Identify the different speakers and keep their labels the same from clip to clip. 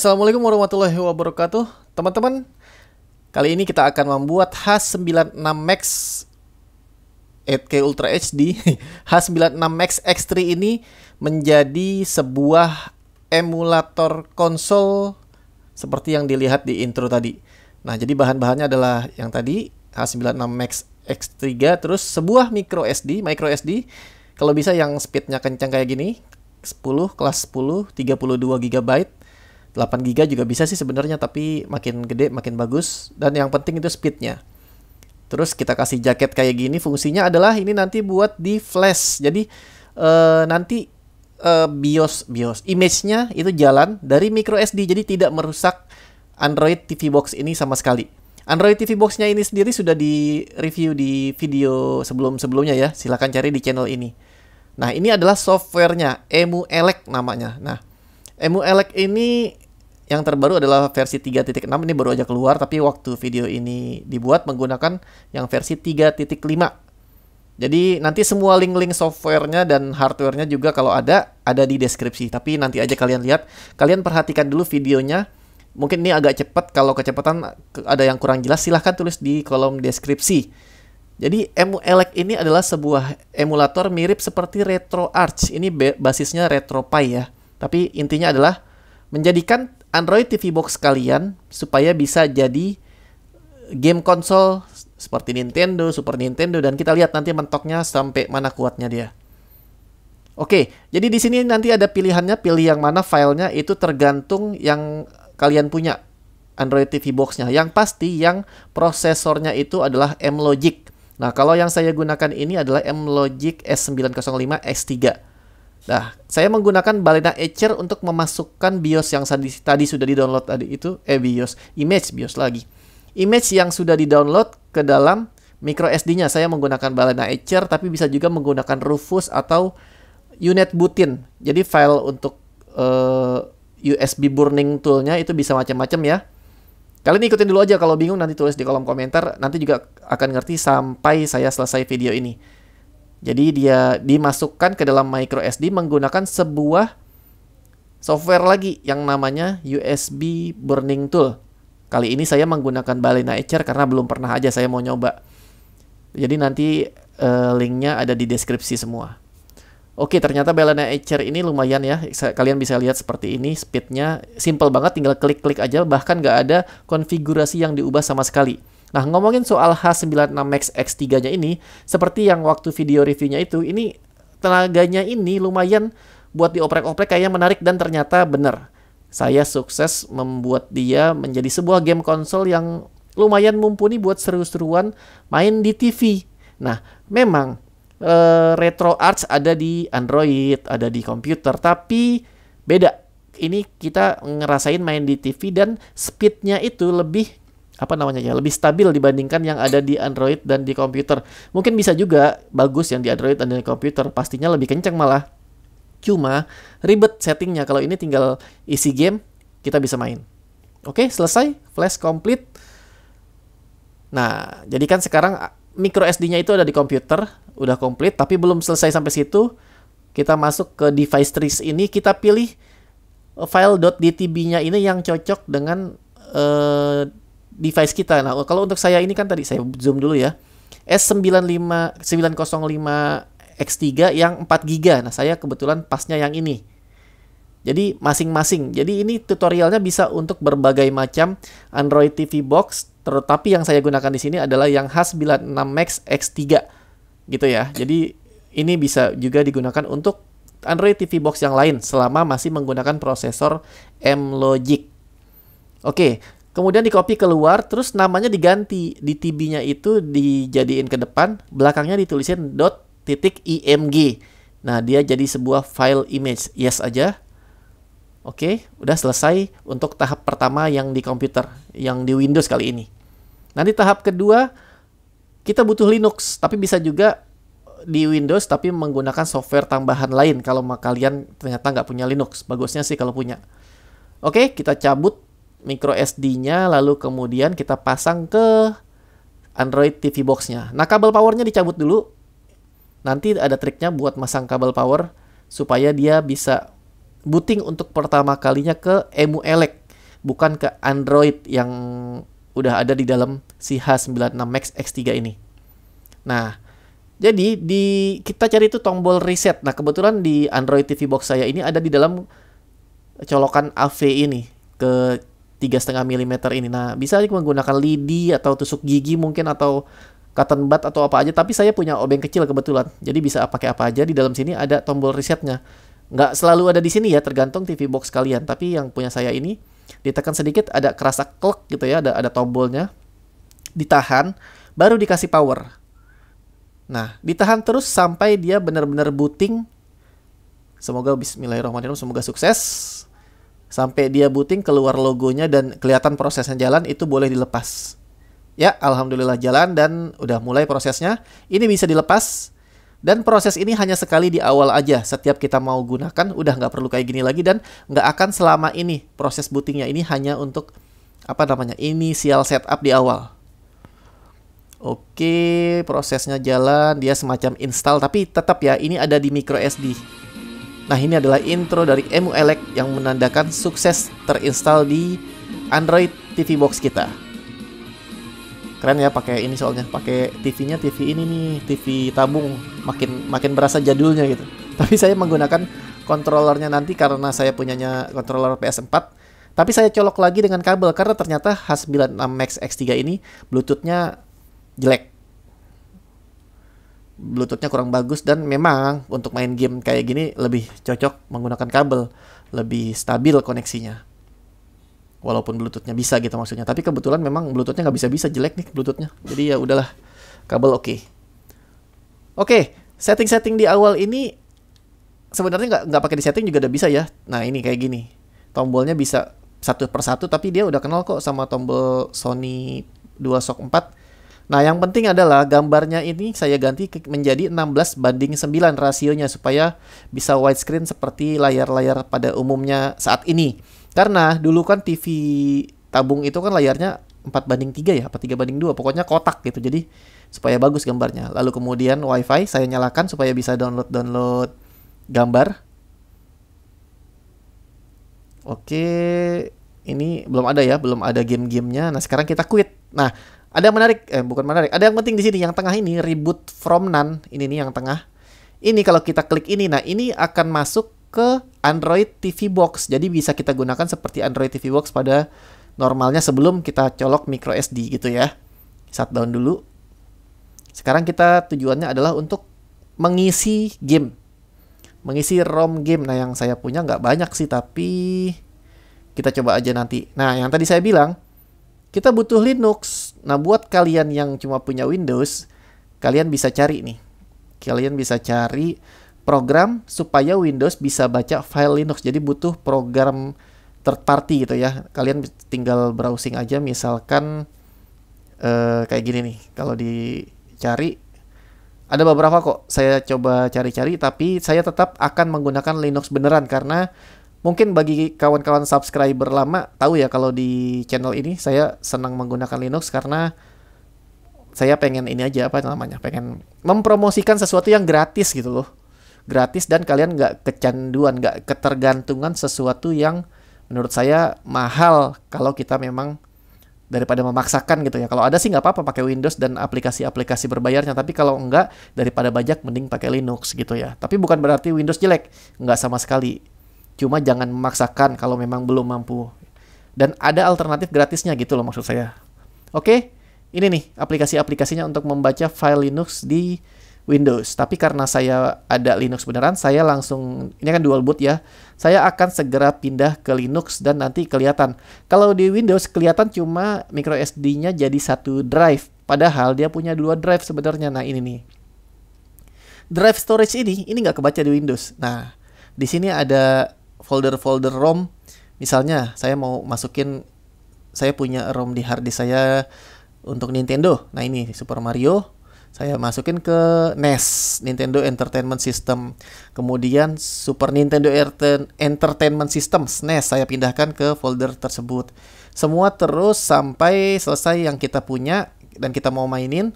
Speaker 1: Assalamualaikum warahmatullahi wabarakatuh, teman-teman. Kali ini kita akan membuat H96 Max 8K Ultra HD. H96 Max X3 ini menjadi sebuah emulator konsol seperti yang dilihat di intro tadi. Nah, jadi bahan-bahannya adalah yang tadi H96 Max X3, terus sebuah micro SD. Kalau bisa yang speednya kencang kayak gini, 10 kelas 10, 32 GB. 8 GB juga bisa sih sebenarnya, tapi makin gede makin bagus, dan yang penting itu speednya. Terus kita kasih jaket kayak gini, fungsinya adalah ini nanti buat di flash. Jadi nanti BIOS image-nya itu jalan dari micro SD, jadi tidak merusak Android TV Box ini sama sekali. Android TV Box-nya ini sendiri sudah di review di video sebelumnya ya, silahkan cari di channel ini. Nah, ini adalah softwarenya, EmuElec namanya. Nah, EmuElec ini yang terbaru adalah versi 3.6, ini baru aja keluar, tapi waktu video ini dibuat menggunakan yang versi 3.5. Jadi nanti semua link-link softwarenya dan hardwarenya juga kalau ada di deskripsi. Tapi nanti aja kalian lihat, kalian perhatikan dulu videonya. Mungkin ini agak cepat, kalau kecepatan ada yang kurang jelas silahkan tulis di kolom deskripsi. Jadi EmuElec ini adalah sebuah emulator mirip seperti RetroArch. Ini basisnya RetroPie ya. Tapi intinya adalah menjadikan Android TV Box kalian supaya bisa jadi game konsol seperti Nintendo, Super Nintendo, dan kita lihat nanti mentoknya sampai mana kuatnya dia. Oke, jadi di sini nanti ada pilihannya, pilih yang mana filenya, itu tergantung yang kalian punya Android TV Box-nya. Yang pasti yang prosesornya itu adalah M-Logic. Nah, kalau yang saya gunakan ini adalah M-Logic S905 X3. Nah, saya menggunakan Balena Etcher untuk memasukkan BIOS yang tadi sudah di-download tadi itu, BIOS lagi. Image yang sudah di-download ke dalam micro SD-nya. Saya menggunakan Balena Etcher, tapi bisa juga menggunakan Rufus atau UNetBootin. Jadi file untuk USB burning tool-nya itu bisa macam-macam ya. Kalian ikutin dulu aja, kalau bingung nanti tulis di kolom komentar, nanti juga akan ngerti sampai saya selesai video ini. Jadi dia dimasukkan ke dalam micro SD menggunakan sebuah software lagi yang namanya USB Burning Tool. Kali ini saya menggunakan Balena Etcher karena belum pernah aja, saya mau nyoba. Jadi nanti linknya ada di deskripsi semua. Oke, ternyata Balena Etcher ini lumayan ya. Kalian bisa lihat seperti ini, speednya simple banget, tinggal klik-klik aja, bahkan nggak ada konfigurasi yang diubah sama sekali. Nah, ngomongin soal H96 Max X3-nya ini, seperti yang waktu video reviewnya itu, ini tenaganya ini lumayan buat dioprek-oprek, kayaknya menarik, dan ternyata bener. Saya sukses membuat dia menjadi sebuah game konsol yang lumayan mumpuni buat seru-seruan main di TV. Nah, memang RetroArch ada di Android, ada di komputer, tapi beda. Ini kita ngerasain main di TV dan speednya itu lebih lebih stabil dibandingkan yang ada di Android dan di komputer. Mungkin bisa juga bagus yang di Android dan di komputer, pastinya lebih kenceng malah. Cuma ribet settingnya, kalau ini tinggal isi game, kita bisa main. Oke, selesai, flash complete. Nah, jadi kan sekarang micro SD-nya itu ada di komputer, udah komplit, tapi belum selesai sampai situ. Kita masuk ke device trees ini, kita pilih file .dtb-nya ini yang cocok dengan device kita. Nah, kalau untuk saya ini kan tadi saya zoom dulu ya. S905 X3 yang 4 GB. Nah, saya kebetulan pasnya yang ini. Jadi masing-masing. Jadi ini tutorialnya bisa untuk berbagai macam Android TV Box, tetapi yang saya gunakan di sini adalah yang H96 Max X3. Gitu ya. Jadi ini bisa juga digunakan untuk Android TV Box yang lain selama masih menggunakan prosesor M-Logic. Oke. Kemudian di copy keluar, terus namanya diganti. Di TB-nya itu dijadiin ke depan, belakangnya ditulisin .img. Nah, dia jadi sebuah file image. Yes aja. Oke, udah selesai untuk tahap pertama yang di komputer, yang di Windows kali ini. Nanti tahap kedua, kita butuh Linux, tapi bisa juga di Windows tapi menggunakan software tambahan lain kalau kalian ternyata nggak punya Linux. Bagusnya sih kalau punya. Oke, kita cabut micro SD-nya, lalu kemudian kita pasang ke Android TV Box-nya. Nah, kabel powernya dicabut dulu. Nanti ada triknya buat masang kabel power supaya dia bisa booting untuk pertama kalinya ke EmuElec, bukan ke Android yang udah ada di dalam si H96 Max X3 ini. Nah, jadi kita cari itu tombol reset. Nah, kebetulan di Android TV Box saya ini ada di dalam colokan AV ini ke 3,5 mm ini. Nah, bisa menggunakan lidi atau tusuk gigi mungkin, atau cotton bud atau apa aja. Tapi saya punya obeng kecil kebetulan, jadi bisa pakai apa aja. Di dalam sini ada tombol resetnya. Nggak selalu ada di sini ya, tergantung TV box kalian. Tapi yang punya saya ini, ditekan sedikit ada kerasa klek gitu ya, ada tombolnya. Ditahan, baru dikasih power. Nah, ditahan terus sampai dia benar-benar booting. Semoga bismillahirrahmanirrahim, semoga sukses. Sampai dia booting, keluar logonya dan kelihatan prosesnya jalan, itu boleh dilepas. Ya, alhamdulillah jalan dan udah mulai prosesnya. Ini bisa dilepas. Dan proses ini hanya sekali di awal aja. Setiap kita mau gunakan, udah nggak perlu kayak gini lagi. Dan nggak akan selama ini proses bootingnya. Ini hanya untuk, inisial setup di awal. Oke, prosesnya jalan. Dia semacam install. Tapi tetap ya, ini ada di micro SD. Nah, ini adalah intro dari EmuElec yang menandakan sukses terinstall di Android TV Box kita. Keren ya pakai ini, soalnya pakai TV-nya TV ini nih, TV tabung, makin berasa jadulnya gitu. Tapi saya menggunakan controllernya nanti karena saya punyanya controller PS4. Tapi saya colok lagi dengan kabel karena ternyata H96 Max X3 ini Bluetooth-nya jelek. Bluetooth-nya kurang bagus, dan memang untuk main game kayak gini lebih cocok menggunakan kabel, lebih stabil koneksinya. Walaupun Bluetooth-nya bisa gitu maksudnya. Tapi kebetulan memang Bluetooth-nya nggak bisa jelek nih Bluetooth-nya. Jadi ya udahlah, kabel oke. Oke, setting-setting di awal ini sebenarnya nggak pakai di setting juga udah bisa ya. Nah, ini kayak gini. Tombolnya bisa satu per satu, tapi dia udah kenal kok sama tombol Sony DualShock 4. Nah, yang penting adalah gambarnya ini saya ganti menjadi 16:9 rasionya supaya bisa widescreen seperti layar-layar pada umumnya saat ini. Karena dulu kan TV tabung itu kan layarnya 4:3 ya, apa 3:2, pokoknya kotak gitu. Jadi supaya bagus gambarnya. Lalu kemudian WiFi saya nyalakan supaya bisa download gambar. Oke, ini belum ada ya, belum ada game-gamenya. Nah, sekarang kita quit. Nah, ada yang menarik, bukan menarik. Ada yang penting di sini, yang tengah ini reboot from none. Ini nih yang tengah. Ini kalau kita klik ini, nah ini akan masuk ke Android TV Box. Jadi bisa kita gunakan seperti Android TV Box pada normalnya sebelum kita colok micro SD gitu ya. Shutdown dulu. Sekarang kita tujuannya adalah untuk mengisi game. Mengisi ROM game. Nah, yang saya punya nggak banyak sih, tapi kita coba aja nanti. Nah, yang tadi saya bilang, kita butuh Linux. Nah, buat kalian yang cuma punya Windows, kalian bisa cari nih. Kalian bisa cari program supaya Windows bisa baca file Linux. Jadi butuh program third party gitu ya. Kalian tinggal browsing aja, misalkan kayak gini nih. Kalau dicari ada beberapa kok. Saya coba cari-cari, tapi saya tetap akan menggunakan Linux beneran karena mungkin bagi kawan-kawan subscriber lama tahu ya, kalau di channel ini saya senang menggunakan Linux karena saya pengen ini aja, pengen mempromosikan sesuatu yang gratis gitu loh. Gratis, dan kalian nggak kecanduan, nggak ketergantungan sesuatu yang menurut saya mahal kalau kita memang daripada memaksakan gitu ya. Kalau ada sih nggak apa-apa pakai Windows dan aplikasi-aplikasi berbayarnya, tapi kalau enggak, daripada bajak mending pakai Linux gitu ya. Tapi bukan berarti Windows jelek, nggak sama sekali. Cuma jangan memaksakan kalau memang belum mampu. Dan ada alternatif gratisnya gitu loh maksud saya. Oke, ini nih aplikasi-aplikasinya untuk membaca file Linux di Windows. Tapi karena saya ada Linux beneran, saya langsung, ini kan dual boot ya, saya akan segera pindah ke Linux dan nanti kelihatan. Kalau di Windows kelihatan cuma micro SD-nya jadi satu drive, padahal dia punya dua drive sebenarnya. Nah, ini nih. Drive storage ini nggak kebaca di Windows. Nah, di sini ada folder-folder ROM. Misalnya saya mau masukin, saya punya ROM di hard disk saya untuk Nintendo. Nah ini Super Mario, saya masukin ke NES, Nintendo Entertainment System. Kemudian Super Nintendo Entertainment System, SNES, saya pindahkan ke folder tersebut. Semua terus sampai selesai yang kita punya dan kita mau mainin.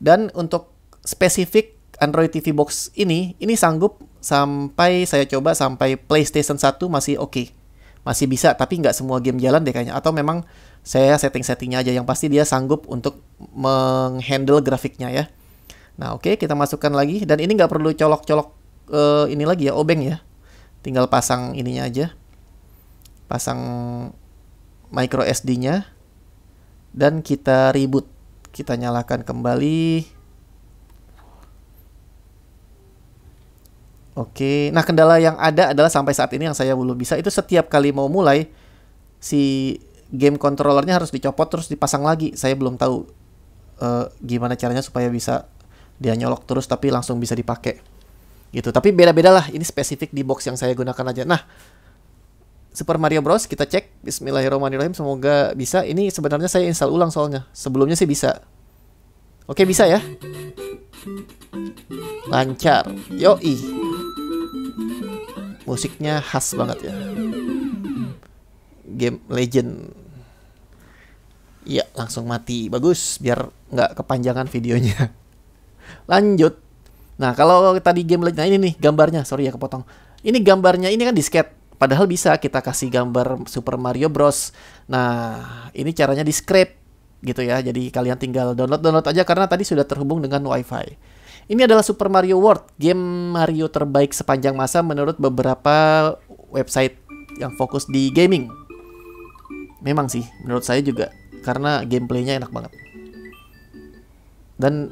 Speaker 1: Dan untuk spesifik Android TV Box ini sanggup sampai, saya coba sampai PlayStation 1 masih oke. Masih bisa, tapi nggak semua game jalan deh kayaknya. Atau memang saya setting-settingnya aja, yang pasti dia sanggup untuk menghandle grafiknya ya. Nah oke, kita masukkan lagi. Dan ini nggak perlu colok-colok ini lagi ya, obeng ya. Tinggal pasang ininya aja. Pasang micro SD-nya. Dan kita reboot. Kita nyalakan kembali. Oke, nah kendala yang ada adalah sampai saat ini yang saya belum bisa itu setiap kali mau mulai si game controllernya harus dicopot terus dipasang lagi. Saya belum tahu gimana caranya supaya bisa dia nyolok terus tapi langsung bisa dipakai gitu. Tapi beda-beda lah, ini spesifik di box yang saya gunakan aja. Nah, Super Mario Bros kita cek. Bismillahirrahmanirrahim, semoga bisa. Ini sebenarnya saya install ulang soalnya. Sebelumnya sih bisa. Oke, bisa ya. Lancar. Yoi. Musiknya khas banget ya. Game Legend. Iya, langsung mati. Bagus, biar nggak kepanjangan videonya. Lanjut. Nah, kalau tadi Game Legend, nah ini nih gambarnya. Sorry ya kepotong. Ini gambarnya, ini kan disket. Padahal bisa kita kasih gambar Super Mario Bros. Nah, ini caranya di scrape gitu ya. Jadi kalian tinggal download aja karena tadi sudah terhubung dengan WiFi. Ini adalah Super Mario World, game Mario terbaik sepanjang masa menurut beberapa website yang fokus di gaming. Memang sih, menurut saya juga, karena gameplaynya enak banget. Dan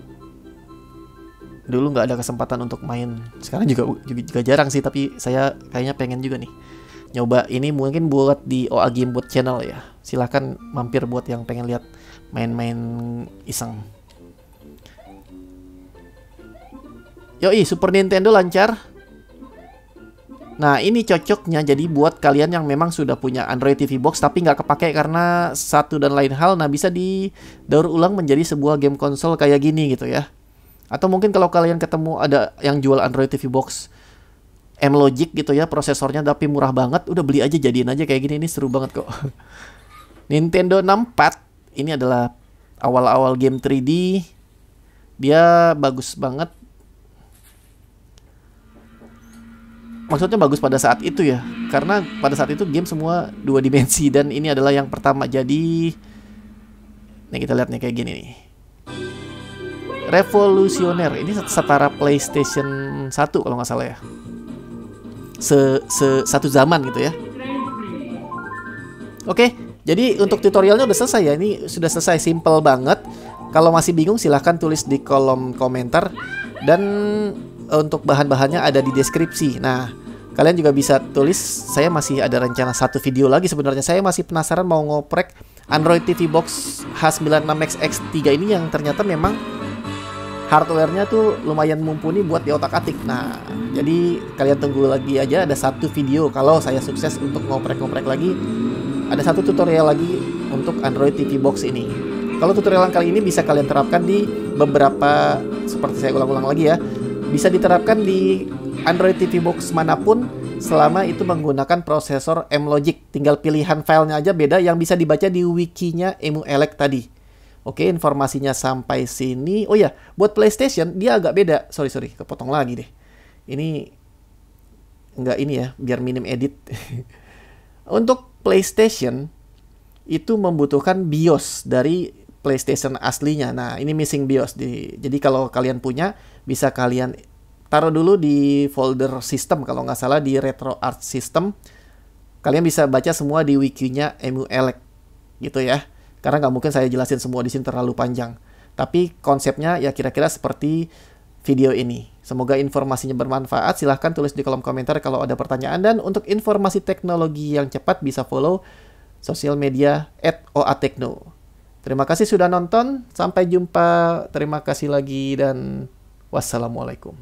Speaker 1: dulu nggak ada kesempatan untuk main. Sekarang juga jarang sih, tapi saya kayaknya pengen juga nih nyoba ini, mungkin buat di OA Gamebot channel ya. Silahkan mampir buat yang pengen lihat main-main iseng. Yoi, Super Nintendo lancar. Nah, ini cocoknya jadi buat kalian yang memang sudah punya Android TV Box tapi nggak kepake karena satu dan lain hal. Nah, bisa didaur ulang menjadi sebuah game konsol kayak gini gitu ya. Atau mungkin kalau kalian ketemu ada yang jual Android TV Box M-Logic gitu ya, prosesornya tapi murah banget, udah beli aja, jadiin aja kayak gini. Ini seru banget kok. Nintendo 64 ini adalah awal-awal game 3D. Dia bagus banget. Maksudnya bagus pada saat itu ya, karena pada saat itu game semua 2 dimensi dan ini adalah yang pertama. Jadi nih kita lihat nih kayak gini nih, revolusioner. Ini setara PlayStation 1 kalau nggak salah ya, satu zaman gitu ya. Oke, jadi untuk tutorialnya udah selesai ya. Ini sudah selesai, simple banget. Kalau masih bingung silahkan tulis di kolom komentar. Dan untuk bahan-bahannya ada di deskripsi. Nah, kalian juga bisa tulis. Saya masih ada rencana satu video lagi sebenarnya. Saya masih penasaran mau ngoprek Android TV Box H96X X3 ini yang ternyata memang hardware-nya tuh lumayan mumpuni buat diotak-atik. Nah, jadi kalian tunggu lagi aja, ada satu video kalau saya sukses untuk ngoprek-ngoprek lagi. Ada satu tutorial lagi untuk Android TV Box ini. Kalau tutorial kali ini bisa kalian terapkan di beberapa, seperti saya ulang-ulang lagi ya, bisa diterapkan di Android TV Box manapun selama itu menggunakan prosesor M-Logic. Tinggal pilihan filenya aja beda yang bisa dibaca di wikinya EmuElec tadi. Oke, informasinya sampai sini. Oh ya, buat PlayStation dia agak beda. Sorry, kepotong lagi deh. Ini enggak ini ya, biar minim edit. Untuk PlayStation itu membutuhkan BIOS dari PlayStation aslinya. Nah, ini missing BIOS. Jadi kalau kalian punya, bisa kalian taruh dulu di folder sistem. Kalau nggak salah di RetroArch System. Kalian bisa baca semua di wikinya EmuElec. Gitu ya. Karena nggak mungkin saya jelasin semua di sini, terlalu panjang. Tapi konsepnya ya kira-kira seperti video ini. Semoga informasinya bermanfaat. Silahkan tulis di kolom komentar kalau ada pertanyaan. Dan untuk informasi teknologi yang cepat bisa follow sosial media @oatekno. Terima kasih sudah nonton. Sampai jumpa. Terima kasih lagi dan wassalamualaikum.